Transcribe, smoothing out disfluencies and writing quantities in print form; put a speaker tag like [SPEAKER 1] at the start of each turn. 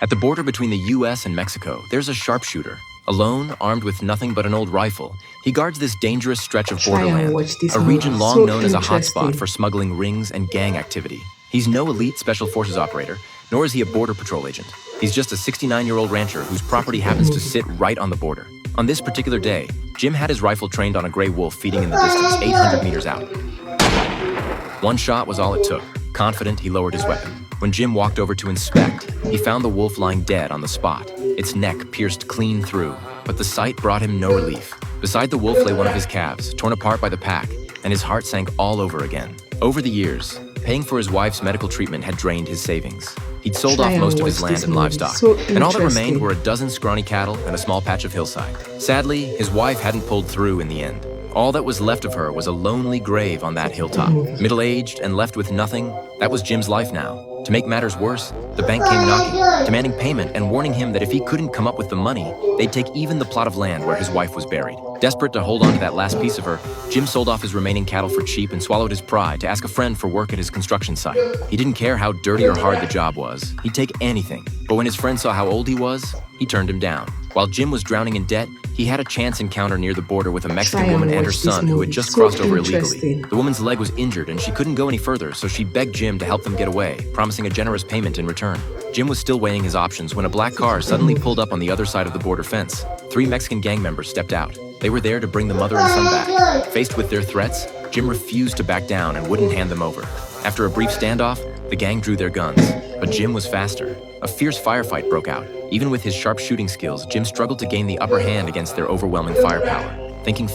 [SPEAKER 1] At the border between the US and Mexico, there's a sharpshooter. Alone, armed with nothing but an old rifle, he guards this dangerous stretch of
[SPEAKER 2] Try and
[SPEAKER 1] borderland,
[SPEAKER 2] watch this
[SPEAKER 1] a region
[SPEAKER 2] movie.
[SPEAKER 1] long
[SPEAKER 2] So
[SPEAKER 1] known as a
[SPEAKER 2] interesting.
[SPEAKER 1] hotspot for smuggling rings and gang activity. He's no elite special forces operator, nor is he a border patrol agent. He's just a 69-year-old rancher whose property happens to sit right on the border. On this particular day, Jim had his rifle trained on a gray wolf feeding in the distance 800 meters out. One shot was all it took. Confident, he lowered his weapon. When Jim walked over to inspect, he found the wolf lying dead on the spot, its neck pierced clean through. But the sight brought him no relief. Beside the wolf lay one of his calves, torn apart by the pack, and his heart sank all over again. Over the years, paying for his wife's medical treatment had drained his savings. He'd sold off most of his land and livestock, and all that remained were a dozen scrawny cattle and a small patch of hillside. Sadly, his wife hadn't pulled through in the end. All that was left of her was a lonely grave on that hilltop. Middle-aged and left with nothing, that was Jim's life now. To make matters worse, the bank came knocking, demanding payment and warning him that if he couldn't come up with the money, they'd take even the plot of land where his wife was buried. Desperate to hold on to that last piece of her, Jim sold off his remaining cattle for cheap and swallowed his pride to ask a friend for work at his construction site. He didn't care how dirty or hard the job was. He'd take anything. But when his friend saw how old he was, he turned him down. While Jim was drowning in debt, he had a chance encounter near the border with a Mexican woman and her son who had just crossed over illegally. The woman's leg was injured and she couldn't go any further, so she begged Jim to help them get away, promising a generous payment in return. Jim was still weighing his options when a black car suddenly pulled up on the other side of the border fence. 3 Mexican gang members stepped out. They were there to bring the mother and son back. Faced with their threats, Jim refused to back down and wouldn't hand them over. After a brief standoff, the gang drew their guns, but Jim was faster. A fierce firefight broke out. Even with his sharp shooting skills, Jim struggled to gain the upper hand against their overwhelming firepower. Thinking